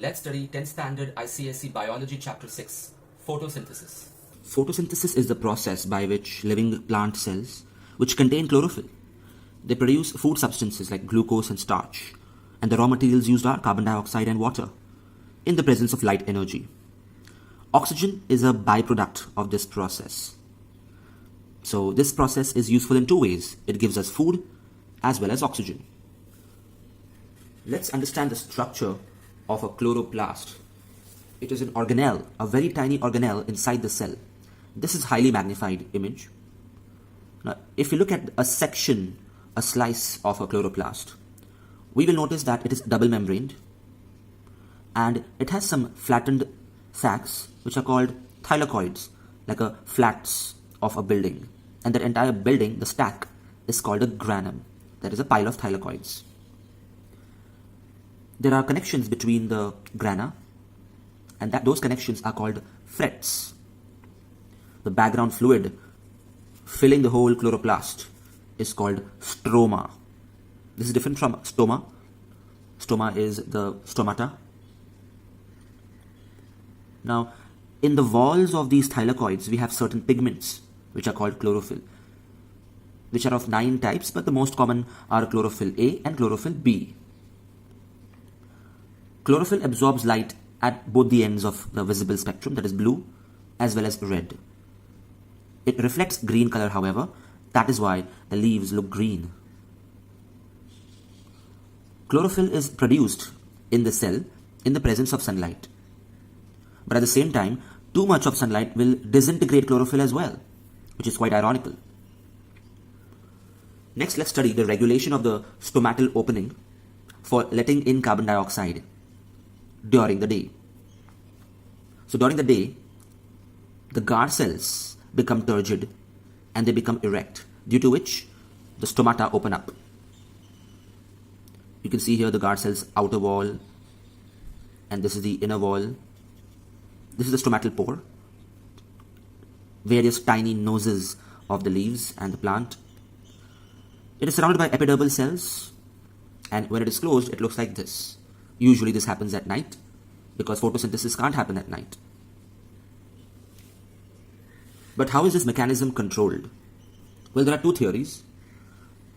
Let's study 10th standard ICSE Biology Chapter 6, Photosynthesis. Photosynthesis is the process by which living plant cells, which contain chlorophyll, they produce food substances like glucose and starch, and the raw materials used are carbon dioxide and water, in the presence of light energy. Oxygen is a byproduct of this process. So this process is useful in two ways. It gives us food as well as oxygen. Let's understand the structure of a chloroplast. It is an organelle, a very tiny organelle inside the cell. This is highly magnified image. Now, if you look at a section, a slice of a chloroplast, we will notice that it is double membraned and it has some flattened sacs which are called thylakoids, like a flats of a building. And that entire building, the stack, is called a granum. That is a pile of thylakoids. There are connections between the grana, and those connections are called frets. The background fluid filling the whole chloroplast is called stroma. This is different from stoma. Stoma is the stomata. Now, in the walls of these thylakoids, we have certain pigments which are called chlorophyll, which are of 9 types, but the most common are chlorophyll A and chlorophyll B. Chlorophyll absorbs light at both the ends of the visible spectrum, that is blue as well as red. It reflects green color, however. That is why the leaves look green. Chlorophyll is produced in the cell in the presence of sunlight. But at the same time, too much of sunlight will disintegrate chlorophyll as well, which is quite ironical. Next, let's study the regulation of the stomatal opening for letting in carbon dioxide during the day. So during the day, the guard cells become turgid and they become erect, due to which the stomata open up. You can see here the guard cell's outer wall, and this is the inner wall. This is the stomatal pore, various tiny noses of the leaves and the plant. It is surrounded by epidermal cells, and when it is closed, it looks like this. Usually this happens at night because photosynthesis can't happen at night. But how is this mechanism controlled? Well, there are two theories.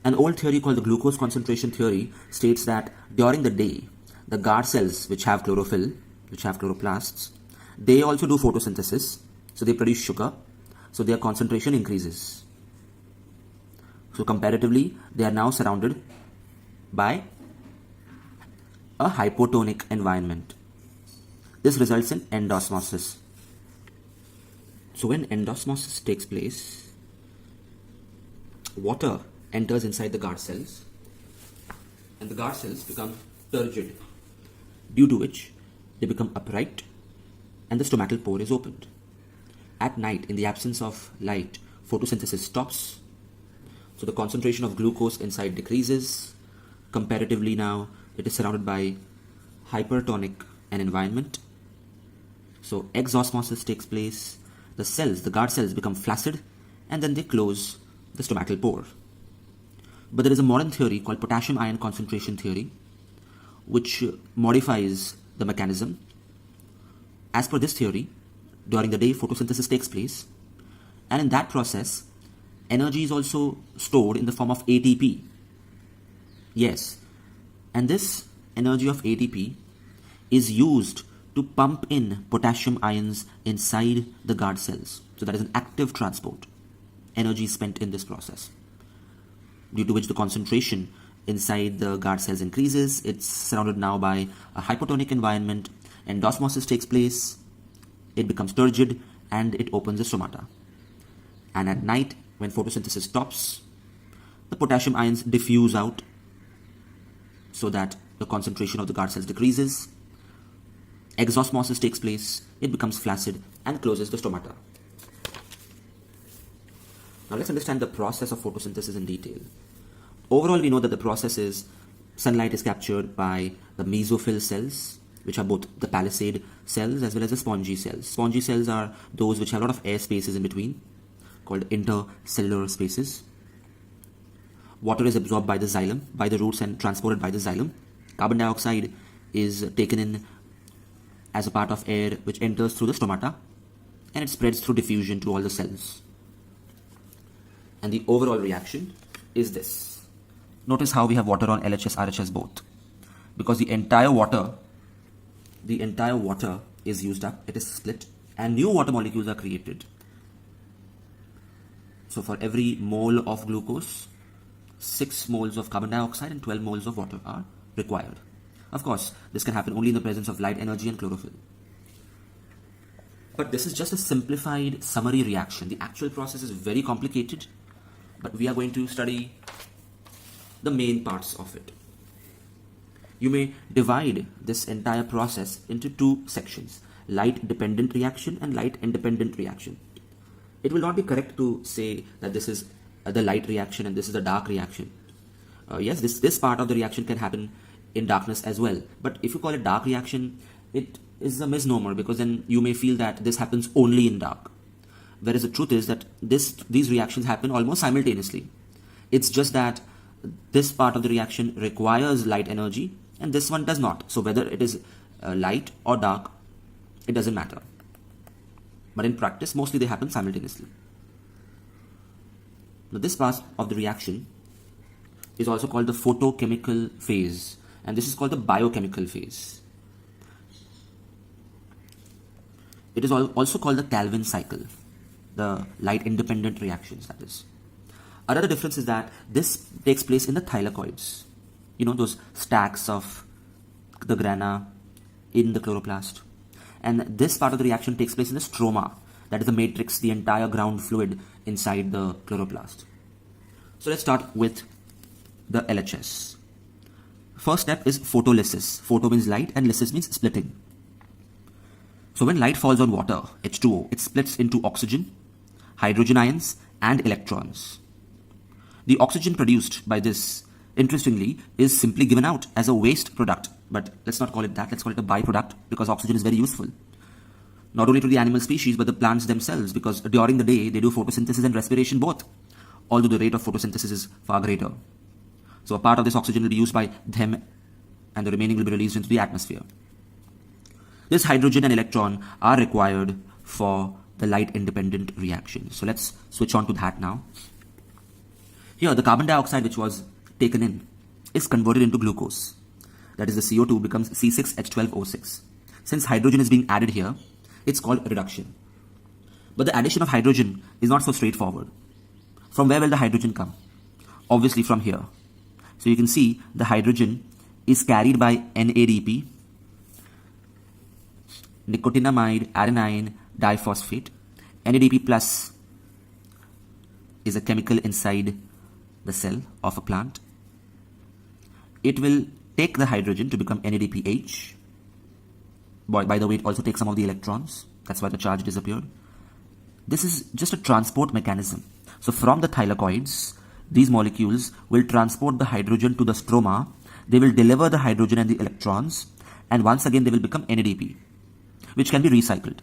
An old theory called the glucose concentration theory states that during the day, the guard cells which have chlorophyll, which have chloroplasts, they also do photosynthesis, so they produce sugar, so their concentration increases. So comparatively, they are now surrounded by a hypotonic environment. This results in endosmosis. So when endosmosis takes place, water enters inside the guard cells and the guard cells become turgid, due to which they become upright and the stomatal pore is opened. At night, in the absence of light, photosynthesis stops, so the concentration of glucose inside decreases. Comparatively now, it is surrounded by hypertonic an environment. So exosmosis takes place, the cells, the guard cells become flaccid and then they close the stomatal pore. But there is a modern theory called potassium ion concentration theory, which modifies the mechanism. As per this theory, during the day photosynthesis takes place, and in that process, energy is also stored in the form of ATP. Yes, and this energy of ATP is used to pump in potassium ions inside the guard cells. So that is an active transport. Energy is spent in this process, due to which the concentration inside the guard cells increases. It's surrounded now by a hypotonic environment. Endosmosis takes place, it becomes turgid, and it opens the stomata. And at night, when photosynthesis stops, the potassium ions diffuse out so that the concentration of the guard cells decreases. Exosmosis takes place, it becomes flaccid and closes the stomata. Now let's understand the process of photosynthesis in detail. Overall, we know that the process is sunlight is captured by the mesophyll cells, which are both the palisade cells as well as the spongy cells. Spongy cells are those which have a lot of air spaces in between, called intercellular spaces. Water is absorbed by the xylem, by the roots, and transported by the xylem. Carbon dioxide is taken in as a part of air which enters through the stomata and it spreads through diffusion to all the cells. And the overall reaction is this. Notice how we have water on LHS, RHS both. Because the entire water is used up, it is split, and new water molecules are created. So for every mole of glucose, 6 moles of carbon dioxide and 12 moles of water are required. Of course, this can happen only in the presence of light energy and chlorophyll. But this is just a simplified summary reaction. The actual process is very complicated, but we are going to study the main parts of it. You may divide this entire process into 2 sections, light dependent reaction and light independent reaction. It will not be correct to say that this is the light reaction and this is the dark reaction. Yes, this part of the reaction can happen in darkness as well. But if you call it dark reaction, it is a misnomer, because then you may feel that this happens only in dark. Whereas the truth is that these reactions happen almost simultaneously. It's just that this part of the reaction requires light energy and this one does not. So whether it is light or dark, it doesn't matter. But in practice, mostly they happen simultaneously. Now this part of the reaction is also called the photochemical phase, and this is called the biochemical phase. It is also called the Calvin cycle, the light independent reactions, that is. Another difference is that this takes place in the thylakoids. You know, those stacks of the grana in the chloroplast. And this part of the reaction takes place in the stroma, that is the matrix, the entire ground fluid inside the chloroplast. So let's start with the LHS. First step is photolysis. Photo means light and lysis means splitting. So when light falls on water, H2O, it splits into oxygen, hydrogen ions and electrons. The oxygen produced by this, interestingly, is simply given out as a waste product. But let's not call it that, let's call it a byproduct, because oxygen is very useful. Not only to the animal species, but the plants themselves, because during the day, they do photosynthesis and respiration both, although the rate of photosynthesis is far greater. So a part of this oxygen will be used by them, and the remaining will be released into the atmosphere. This hydrogen and electron are required for the light-independent reaction. So let's switch on to that now. Here, the carbon dioxide which was taken in is converted into glucose. That is, the CO2 becomes C6H12O6. Since hydrogen is being added here, it's called reduction. But the addition of hydrogen is not so straightforward. From where will the hydrogen come? Obviously from here. So you can see the hydrogen is carried by NADP, nicotinamide adenine diphosphate. NADP plus is a chemical inside the cell of a plant. It will take the hydrogen to become NADPH. By the way, it also takes some of the electrons. That's why the charge disappeared. This is just a transport mechanism. So from the thylakoids, these molecules will transport the hydrogen to the stroma. They will deliver the hydrogen and the electrons, and once again they will become NADP, which can be recycled.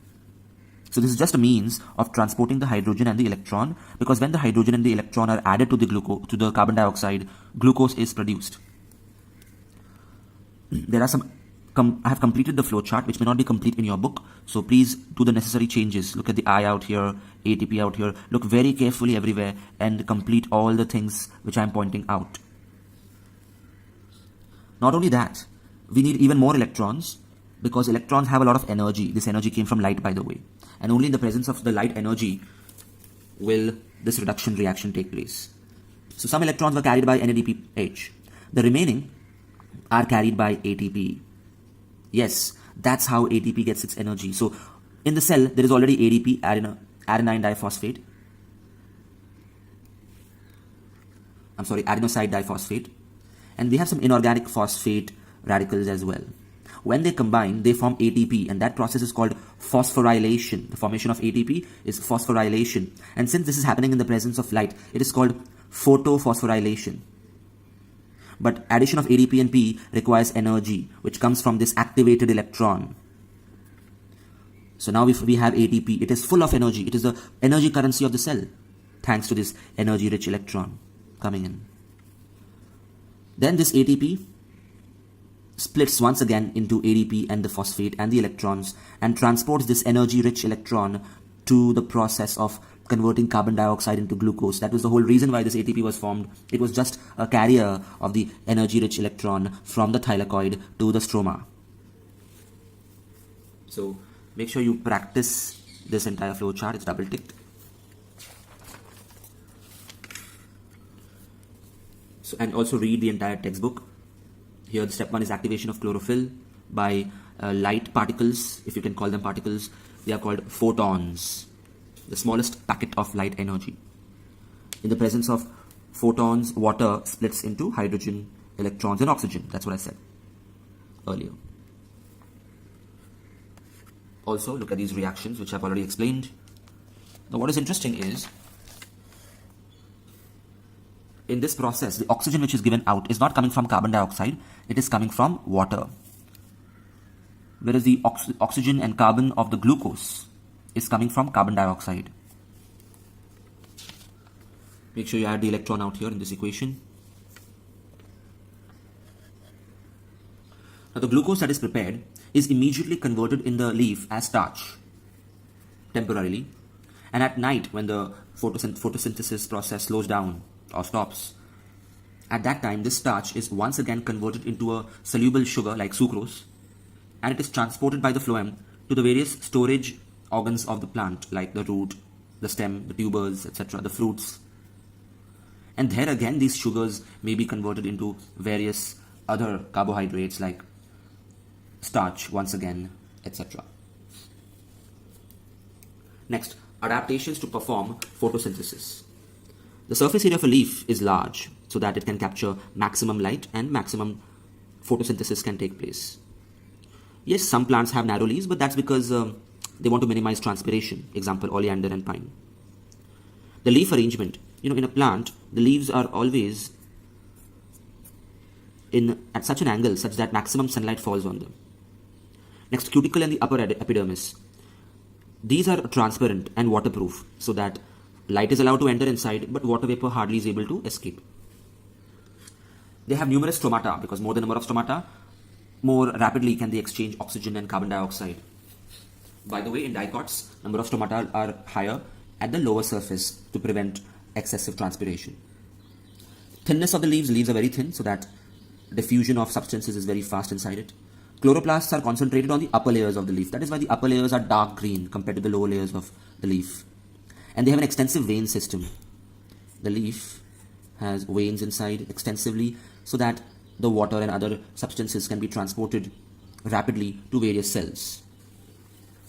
So this is just a means of transporting the hydrogen and the electron, because when the hydrogen and the electron are added to the carbon dioxide, glucose is produced. There are I have completed the flow chart, which may not be complete in your book, so please do the necessary changes. Look at the I out here, ATP out here. Look very carefully everywhere and complete all the things which I am pointing out. Not only that, we need even more electrons, because electrons have a lot of energy. This energy came from light, by the way. And only in the presence of the light energy will this reduction reaction take place. So some electrons were carried by NADPH. The remaining are carried by ATP. Yes, that's how ATP gets its energy. So in the cell, there is already ADP, adenoside diphosphate. And we have some inorganic phosphate radicals as well. When they combine, they form ATP, and that process is called phosphorylation. The formation of ATP is phosphorylation. And since this is happening in the presence of light, it is called photophosphorylation. But addition of ADP and P requires energy, which comes from this activated electron. So now if we have ATP, it is full of energy. It is the energy currency of the cell, thanks to this energy-rich electron coming in. Then this ATP splits once again into ADP and the phosphate and the electrons and transports this energy-rich electron to the process of converting carbon dioxide into glucose. That was the whole reason why this ATP was formed. It was just a carrier of the energy-rich electron from the thylakoid to the stroma. So make sure you practice this entire flow chart. It's double ticked. So, and also read the entire textbook. Here the step 1 is activation of chlorophyll by light particles, if you can call them particles. They are called photons, the smallest packet of light energy. In the presence of photons, water splits into hydrogen, electrons and oxygen. That's what I said earlier. Also look at these reactions which I've already explained. Now what is interesting is, in this process, the oxygen which is given out is not coming from carbon dioxide, it is coming from water. Whereas the oxygen and carbon of the glucose is coming from carbon dioxide. Make sure you add the electron out here in this equation. Now the glucose that is prepared is immediately converted in the leaf as starch, temporarily. And at night, when the photosynthesis process slows down or stops, at that time this starch is once again converted into a soluble sugar like sucrose, and it is transported by the phloem to the various storage organs of the plant like the root, the stem, the tubers, etc., the fruits. And there again these sugars may be converted into various other carbohydrates like starch once again, etc. Next, adaptations to perform photosynthesis. The surface area of a leaf is large so that it can capture maximum light and maximum photosynthesis can take place. Yes, some plants have narrow leaves, but that's because they want to minimize transpiration, example oleander and pine. The leaf arrangement, in a plant, the leaves are always at such an angle such that maximum sunlight falls on them. Next, cuticle and the upper epidermis. These are transparent and waterproof so that light is allowed to enter inside, but water vapor hardly is able to escape. They have numerous stomata because more the number of stomata, more rapidly can they exchange oxygen and carbon dioxide. By the way, in dicots, number of stomata are higher at the lower surface to prevent excessive transpiration. Thinness of the leaves are very thin so that diffusion of substances is very fast inside it. Chloroplasts are concentrated on the upper layers of the leaf. That is why the upper layers are dark green compared to the lower layers of the leaf. And they have an extensive vein system. The leaf has veins inside extensively so that the water and other substances can be transported rapidly to various cells.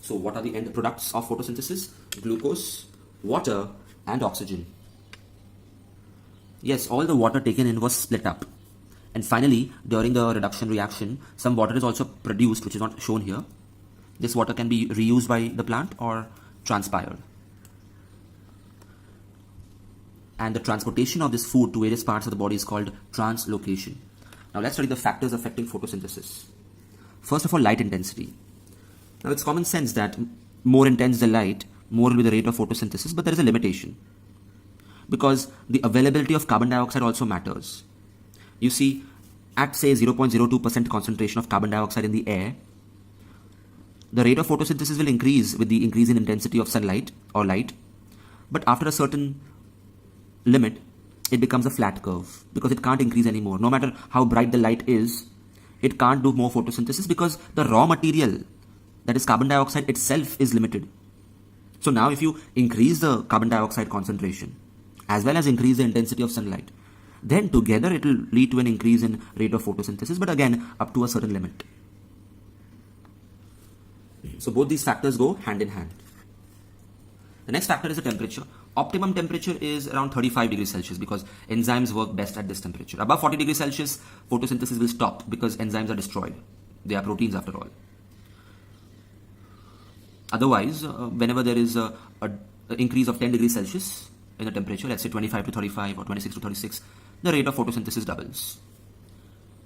So what are the end products of photosynthesis? Glucose, water and oxygen. Yes, all the water taken in was split up. And finally, during the reduction reaction, some water is also produced, which is not shown here. This water can be reused by the plant or transpired. And the transportation of this food to various parts of the body is called translocation. Now let's study the factors affecting photosynthesis. First of all, light intensity. Now it's common sense that more intense the light, more will be the rate of photosynthesis, but there is a limitation. Because the availability of carbon dioxide also matters. You see, at say 0.02% concentration of carbon dioxide in the air, the rate of photosynthesis will increase with the increase in intensity of sunlight or light. But after a certain limit, it becomes a flat curve because it can't increase anymore. No matter how bright the light is, it can't do more photosynthesis because the raw material, that is carbon dioxide itself, is limited. So now if you increase the carbon dioxide concentration as well as increase the intensity of sunlight, then together it will lead to an increase in rate of photosynthesis, but again up to a certain limit. So both these factors go hand in hand. The next factor is the temperature. Optimum temperature is around 35 degrees Celsius because enzymes work best at this temperature. Above 40 degrees Celsius, photosynthesis will stop because enzymes are destroyed. They are proteins after all. Otherwise, whenever there is an increase of 10 degrees Celsius in the temperature, let's say 25 to 35 or 26 to 36, the rate of photosynthesis doubles.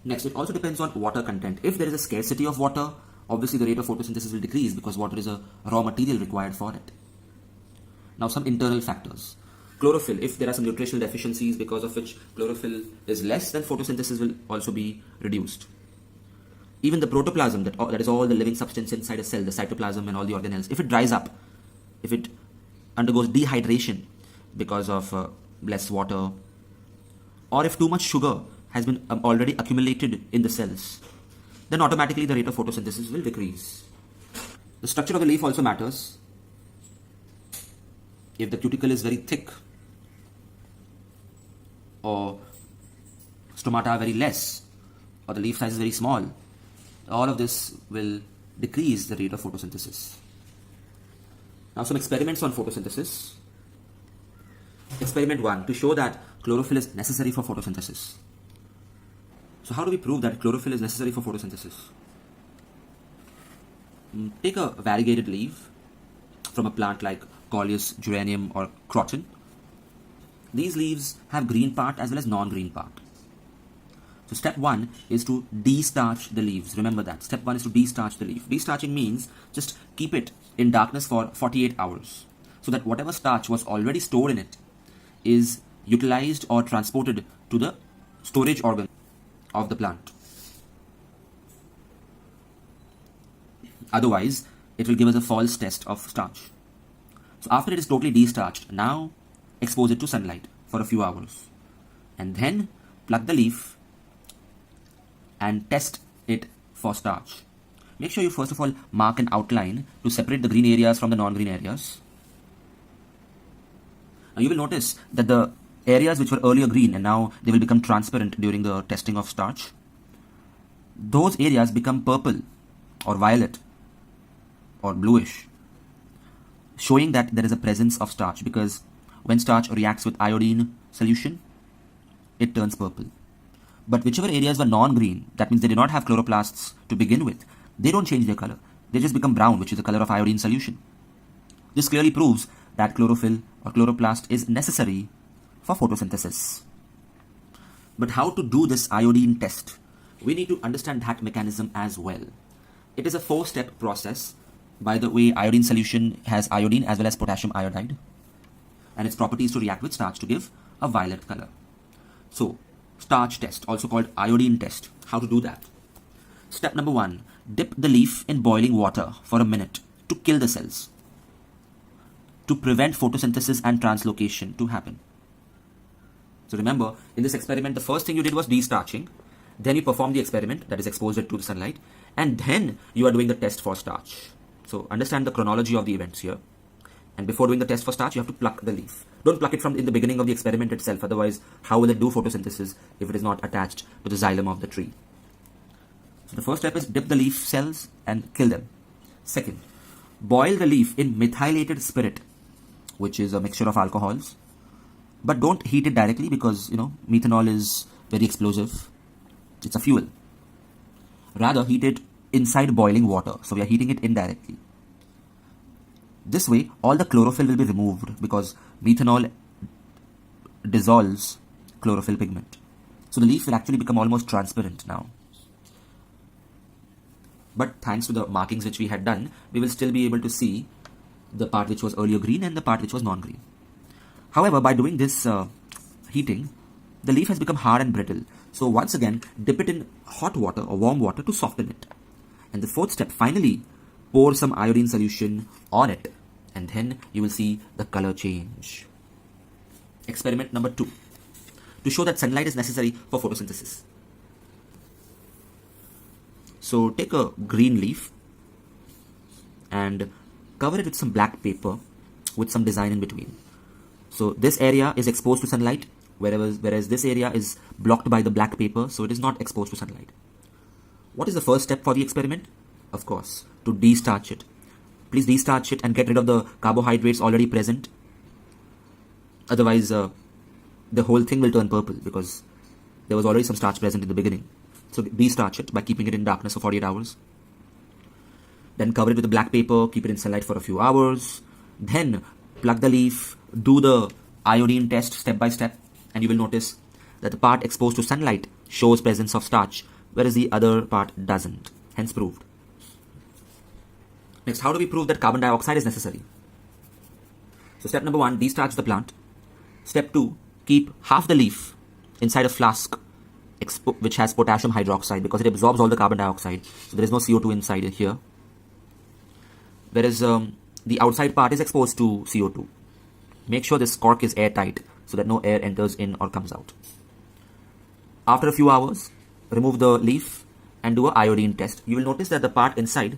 Next, it also depends on water content. If there is a scarcity of water, obviously the rate of photosynthesis will decrease because water is a raw material required for it. Now some internal factors. Chlorophyll, if there are some nutritional deficiencies because of which chlorophyll is less, then photosynthesis will also be reduced. even the protoplasm, that is all the living substance inside a cell, the cytoplasm and all the organelles, if it dries up, if it undergoes dehydration because of less water, or if too much sugar has been already accumulated in the cells, then automatically the rate of photosynthesis will decrease. The structure of the leaf also matters. If the cuticle is very thick or stomata are very less, or the leaf size is very small, all of this will decrease the rate of photosynthesis. Now some experiments on photosynthesis. Experiment 1, to show that chlorophyll is necessary for photosynthesis. So how do we prove that chlorophyll is necessary for photosynthesis? Take a variegated leaf from a plant like Coleus, geranium or croton. These leaves have green part as well as non-green part. So step 1 is to de-starch the leaves. Remember that. Step 1 is to de-starch the leaf. De-starching means just keep it in darkness for 48 hours so that whatever starch was already stored in it is utilized or transported to the storage organ of the plant. Otherwise, it will give us a false test of starch. So after it is totally de-starched, now expose it to sunlight for a few hours and then pluck the leaf and test it for starch. Make sure you first of all mark an outline to separate the green areas from the non-green areas. Now you will notice that the areas which were earlier green and now they will become transparent during the testing of starch. Those areas become purple or violet or bluish, showing that there is a presence of starch, because when starch reacts with iodine solution, it turns purple. But whichever areas were non-green, that means they did not have chloroplasts to begin with, they don't change their color. They just become brown, which is the color of iodine solution. This clearly proves that chlorophyll or chloroplast is necessary for photosynthesis. But how to do this iodine test? We need to understand that mechanism as well. It is a 4-step process. By the way, iodine solution has iodine as well as potassium iodide, and its property is to react with starch to give a violet color. So, starch test, also called iodine test. How to do that? Step number 1, dip the leaf in boiling water for a minute to kill the cells, to prevent photosynthesis and translocation to happen. So remember, in this experiment, the first thing you did was de-starching, then you performed the experiment, that is exposed it to the sunlight, and then you are doing the test for starch. So understand the chronology of the events here. And before doing the test for starch, you have to pluck the leaf. Don't pluck it from in the beginning of the experiment itself, otherwise how will it do photosynthesis if it is not attached to the xylem of the tree? So the first step is dip the leaf cells and kill them. Second, boil the leaf in methylated spirit, which is a mixture of alcohols. But don't heat it directly because, methanol is very explosive. It's a fuel. Rather, heat it inside boiling water. So we are heating it indirectly. This way, all the chlorophyll will be removed because methanol dissolves chlorophyll pigment. So the leaf will actually become almost transparent now. But thanks to the markings which we had done, we will still be able to see the part which was earlier green and the part which was non-green. However, by doing this heating, the leaf has become hard and brittle. So once again, dip it in hot water or warm water to soften it. And the fourth step, finally, pour some iodine solution on it, and then you will see the color change. Experiment number 2, to show that sunlight is necessary for photosynthesis. So take a green leaf and cover it with some black paper with some design in between. So this area is exposed to sunlight, whereas this area is blocked by the black paper, so it is not exposed to sunlight. What is the first step for the experiment? Of course, to de-starch it. Please de-starch it and get rid of the carbohydrates already present. Otherwise, the whole thing will turn purple because there was already some starch present in the beginning. So de-starch it by keeping it in darkness for 48 hours. Then cover it with the black paper, keep it in sunlight for a few hours. Then pluck the leaf, do the iodine test step by step, and you will notice that the part exposed to sunlight shows presence of starch, whereas the other part doesn't. Hence proved. Next, how do we prove that carbon dioxide is necessary? So step number 1, de-starch the plant. Step 2, keep half the leaf inside a flask which has potassium hydroxide because it absorbs all the carbon dioxide. So there is no CO2 inside here. Whereas the outside part is exposed to CO2. Make sure this cork is airtight so that no air enters in or comes out. After a few hours, remove the leaf and do an iodine test. You will notice that the part inside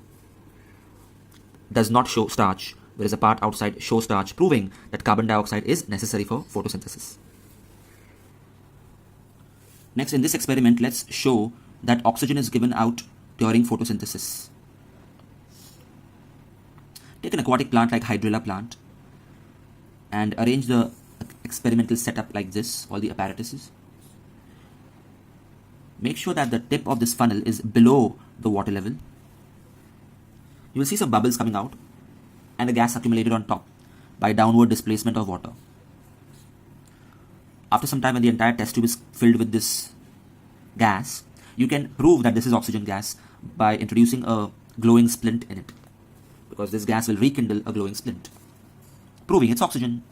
does not show starch, whereas a part outside shows starch, proving that carbon dioxide is necessary for photosynthesis. Next, in this experiment, let's show that oxygen is given out during photosynthesis. Take an aquatic plant like hydrilla plant and arrange the experimental setup like this, all the apparatuses. Make sure that the tip of this funnel is below the water level. You will see some bubbles coming out and a gas accumulated on top by downward displacement of water. After some time, when the entire test tube is filled with this gas, you can prove that this is oxygen gas by introducing a glowing splint in it, because this gas will rekindle a glowing splint, proving it's oxygen.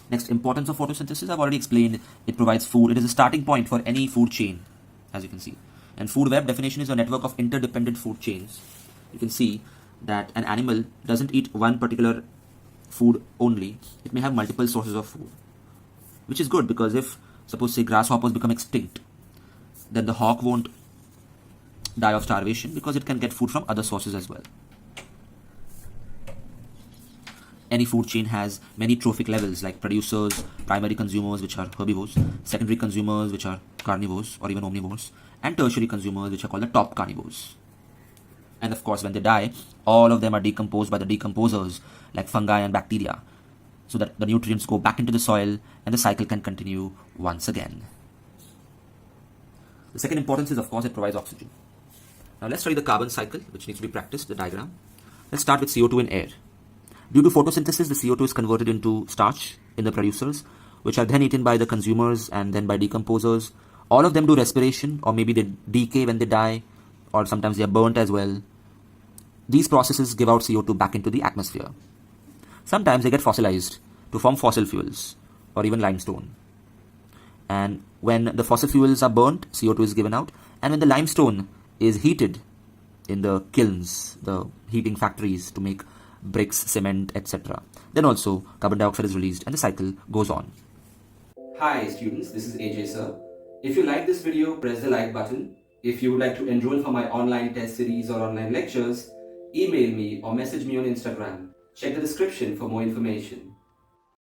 Next, importance of photosynthesis. I've already explained. It provides food. It is a starting point for any food chain, as you can see. And food web definition is a network of interdependent food chains. You can see that an animal doesn't eat one particular food only. It may have multiple sources of food, which is good, because if, suppose, say, grasshoppers become extinct, then the hawk won't die of starvation because it can get food from other sources as well. Any food chain has many trophic levels, like producers, primary consumers, which are herbivores, secondary consumers, which are carnivores or even omnivores, and tertiary consumers, which are called the top carnivores. And of course, when they die, all of them are decomposed by the decomposers, like fungi and bacteria, so that the nutrients go back into the soil and the cycle can continue once again. The second importance is, of course, it provides oxygen. Now let's study the carbon cycle, which needs to be practiced, the diagram. Let's start with CO2 and air. Due to photosynthesis, the CO2 is converted into starch in the producers, which are then eaten by the consumers and then by decomposers. All of them do respiration, or maybe they decay when they die, or sometimes they are burnt as well. These processes give out CO2 back into the atmosphere. Sometimes they get fossilized to form fossil fuels, or even limestone. And when the fossil fuels are burnt, CO2 is given out. And when the limestone is heated in the kilns, the heating factories to make bricks, cement, etc., then also carbon dioxide is released and the cycle goes on. Hi students, this is AJ sir. If you like this video, press the like button. If you would like to enroll for my online test series or online lectures, email me or message me on Instagram. Check the description for more information.